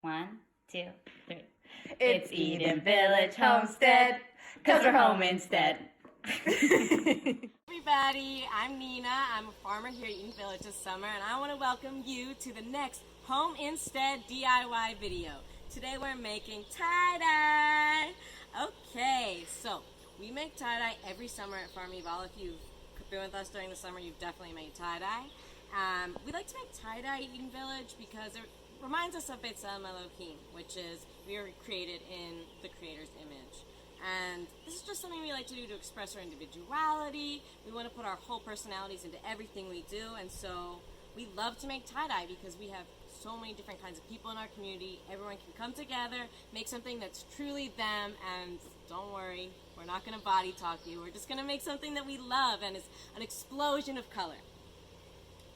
1, 2, 3. It's Eden Village Homestead, 'cause we're home instead. Everybody, I'm Nina. I'm a farmer here at Eden Village this summer, and I want to welcome you to the next Home Instead DIY video. Today we're making tie-dye. Okay, so we make tie-dye every summer at Farm Eval. If you've been with us during the summer, you've definitely made tie-dye. We like to make tie-dye at Eden Village because it reminds us of B'Tselem Elohim, which is we were created in the Creator's image. And this is just something we like to do to express our individuality. We want to put our whole personalities into everything we do, and so we love to make tie-dye because we have so many different kinds of people in our community. Everyone can come together, make something that's truly them, and don't worry, we're not going to body talk you. We're just going to make something that we love, and it's an explosion of color.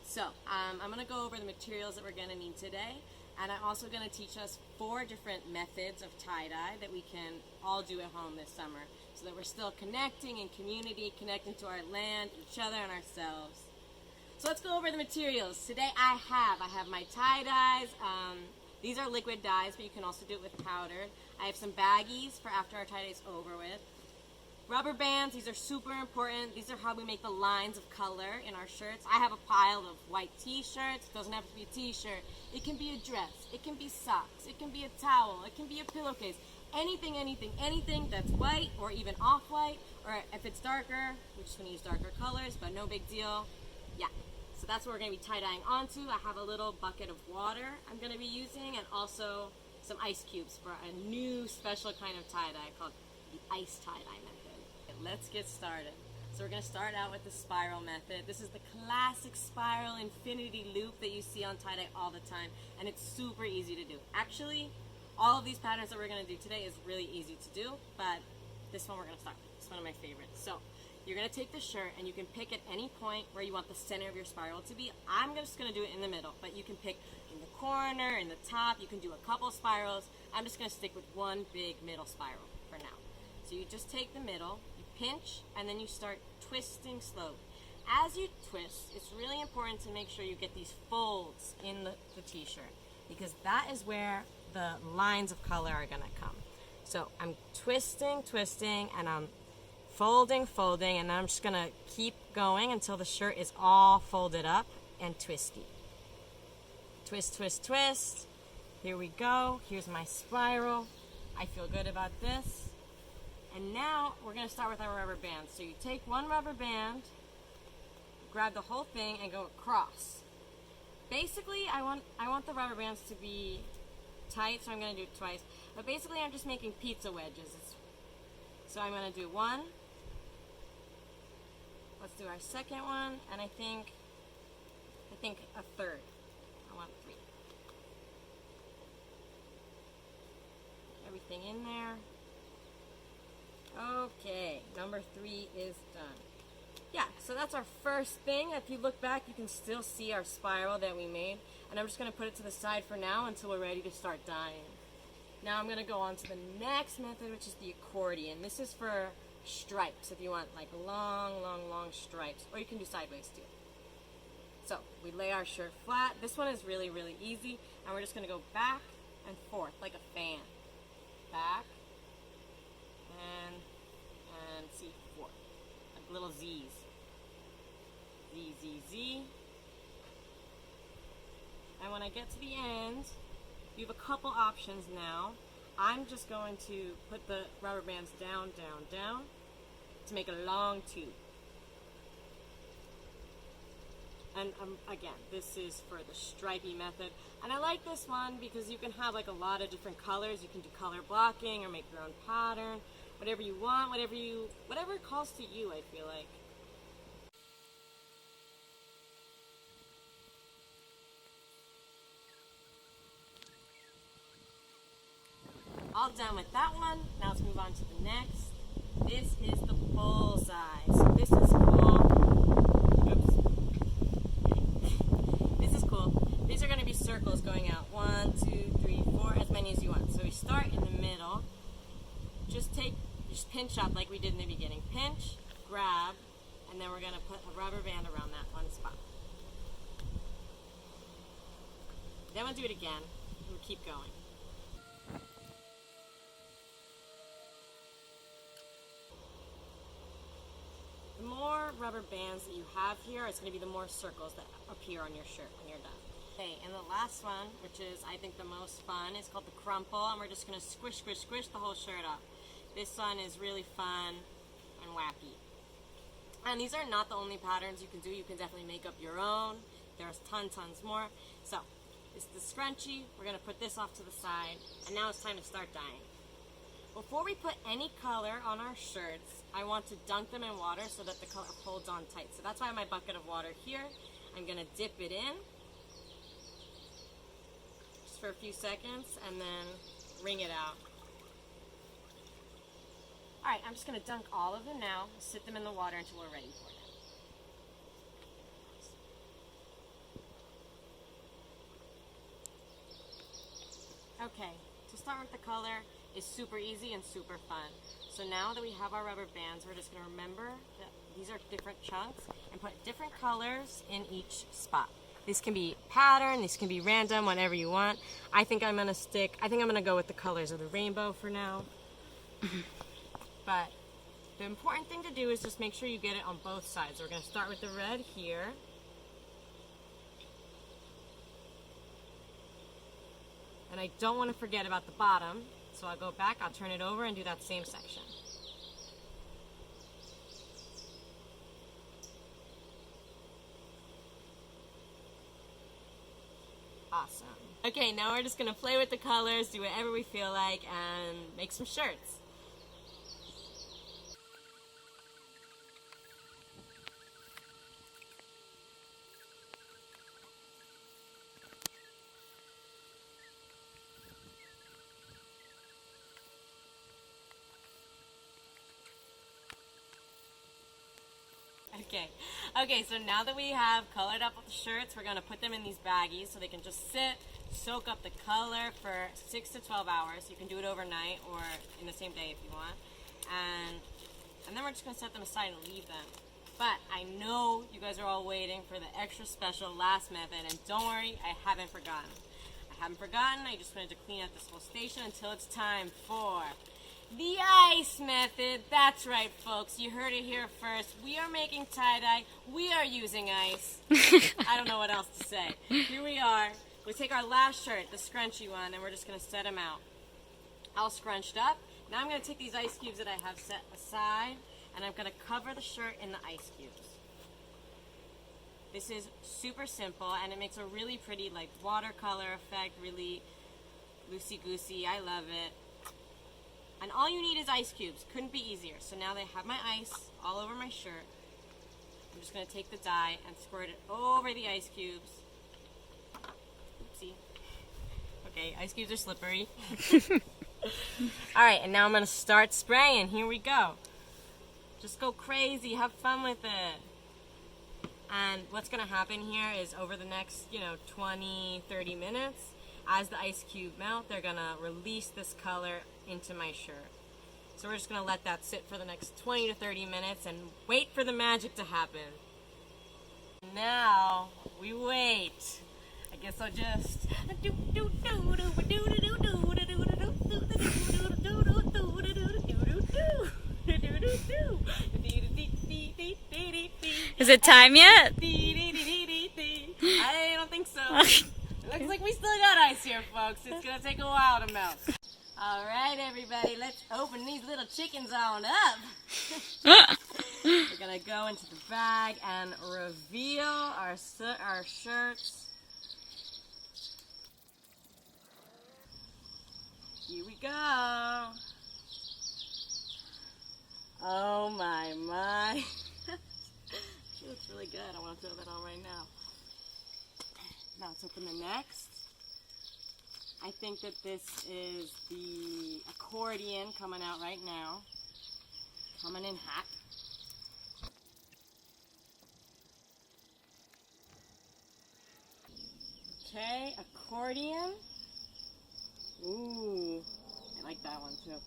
So, I'm going to go over the materials that we're going to need today, and I'm also going to teach us 4 different methods of tie-dye that we can all do at home this summer, so that we're still connecting in community, connecting to our land, each other, and ourselves. So let's go over the materials. Today I have my tie-dyes. These are liquid dyes, but you can also do it with powdered. I have some baggies for after our tie-dye is over with. Rubber bands, these are super important. These are how we make the lines of color in our shirts. I have a pile of white t-shirts. It doesn't have to be a t-shirt. It can be a dress. It can be socks. It can be a towel. It can be a pillowcase. Anything that's white or even off-white. Or if it's darker, we're just going to use darker colors, but no big deal. Yeah, so that's what we're going to be tie-dyeing onto. I have a little bucket of water I'm going to be using, and also some ice cubes for a new special kind of tie-dye called the ice tie-dye method. Let's get started. So we're going to start out with the spiral method. This is the classic spiral infinity loop that you see on tie-dye all the time, and it's super easy to do. Actually, all of these patterns that we're going to do today is really easy to do, but this one we're going to start with. It's one of my favorites. So you're going to take the shirt, and you can pick at any point where you want the center of your spiral to be. I'm just going to do it in the middle, but you can pick in the corner, in the top. You can do a couple spirals. I'm just going to stick with one big middle spiral for now. So you just take the middle, you pinch, and then you start twisting slowly. As you twist, it's really important to make sure you get these folds in the t-shirt, because that is where the lines of color are going to come. So I'm twisting, and I'm folding, and I'm just going to keep going until the shirt is all folded up and twisty. Twist. Here we go. Here's my spiral. I feel good about this. And now we're going to start with our rubber bands. So you take one rubber band, grab the whole thing, and go across. Basically, I want the rubber bands to be tight, so I'm going to do it twice. But basically, I'm just making pizza wedges. So I'm going to do one. Let's do our second one, and I think a third. I want 3. Everything in there. Okay, number 3 is done. Yeah, so that's our first thing. If you look back, you can still see our spiral that we made. And I'm just going to put it to the side for now until we're ready to start dyeing. Now I'm going to go on to the next method, which is the accordion. This is for stripes, if you want like long stripes. Or you can do sideways too. So we lay our shirt flat. This one is really easy. And we're just going to go back and forth like a fan. Back. And see, 4. Like little Z's. Z. And when I get to the end, you have a couple options now. I'm just going to put the rubber bands down to make a long tube. And again, this is for the Stripy Method. And I like this one because you can have like a lot of different colors. You can do color blocking or make your own pattern. Whatever you want, whatever calls to you, I feel like. All done with that one. Now let's move on to the next. This is the bullseye. So this is cool. Oops. This is cool. These are going to be circles going out. 1, 2, 3, 4, as many as you want. So we start in the middle. Just pinch up like we did in the beginning. Pinch, grab, and then we're going to put a rubber band around that one spot. Then we'll do it again. We'll keep going. bands that you have here. It's going to be the more circles that appear on your shirt when you're done. Okay, and the last one, which is I think the most fun, is called the crumple, and we're just going to squish, squish, squish the whole shirt up. This one is really fun and wacky. And these are not the only patterns you can do. You can definitely make up your own. There's tons more. So, this is the scrunchie. We're going to put this off to the side, and now it's time to start dyeing. Before we put any color on our shirts, I want to dunk them in water so that the color holds on tight. So that's why my bucket of water here. I'm going to dip it in just for a few seconds and then wring it out. Alright, I'm just going to dunk all of them now, sit them in the water until we're ready for them. Okay, to start with the color is super easy and super fun. So now that we have our rubber bands, we're just going to remember that these are different chunks and put different colors in each spot. This can be pattern, this can be random, whatever you want. I think I'm going to go with the colors of the rainbow for now. But the important thing to do is just make sure you get it on both sides. We're going to start with the red here. And I don't want to forget about the bottom, so I'll go back, I'll turn it over and do that same section. Awesome. Okay, now we're just going to play with the colors, do whatever we feel like, and make some shirts. Okay, so now that we have colored up the shirts, we're going to put them in these baggies so they can just sit, soak up the color for 6 to 12 hours. You can do it overnight or in the same day if you want. And then we're just going to set them aside and leave them. But I know you guys are all waiting for the extra special last method, and don't worry, I haven't forgotten. I just wanted to clean up this whole station until it's time for the ice method. That's right, folks. You heard it here first. We are making tie-dye. We are using ice. I don't know what else to say. Here we are. We take our last shirt, the scrunchy one, and we're just going to set them out. All scrunched up. Now I'm going to take these ice cubes that I have set aside, and I'm going to cover the shirt in the ice cubes. This is super simple, and it makes a really pretty like watercolor effect, really loosey-goosey. I love it. And all you need is ice cubes. Couldn't be easier. So now they have my ice all over my shirt. I'm just going to take the dye and squirt it over the ice cubes. Oopsie. Okay, ice cubes are slippery. Alright, and now I'm going to start spraying. Here we go. Just go crazy. Have fun with it. And what's going to happen here is over the next, 20, 30 minutes, as the ice cube melt, they're going to release this color into my shirt. So we're just going to let that sit for the next 20 to 30 minutes and wait for the magic to happen. Now, we wait. I guess I'll just... Is it time yet? I don't think so. Looks like we still got ice here, folks. It's going to take a while to melt. All right, everybody, let's open these little chickens on up. We're going to go into the bag and reveal our shirts. Here we go. Oh, my. She looks really good. I want to throw that on right now. Now let's open the next. I think that this is the accordion coming out right now. Coming in hot. Okay, accordion. Ooh, I like that one too.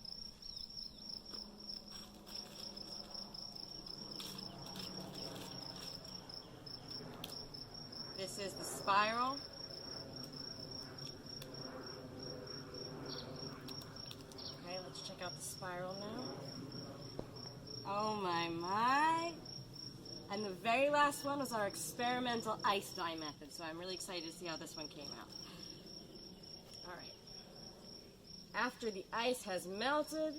This is the spiral. Okay, let's check out the spiral now. Oh my. And the very last one was our experimental ice dye method. So I'm really excited to see how this one came out. All right. After the ice has melted,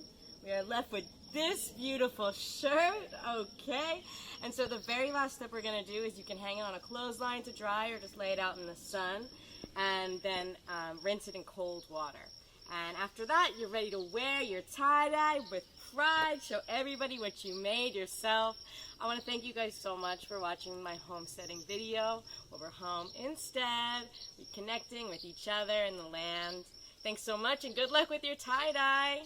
we are left with this beautiful shirt, okay? And so the very last step we're gonna do is you can hang it on a clothesline to dry or just lay it out in the sun and then rinse it in cold water. And after that, you're ready to wear your tie-dye with pride, show everybody what you made yourself. I wanna thank you guys so much for watching my homesteading video where we're home instead, reconnecting with each other and the land. Thanks so much and good luck with your tie-dye.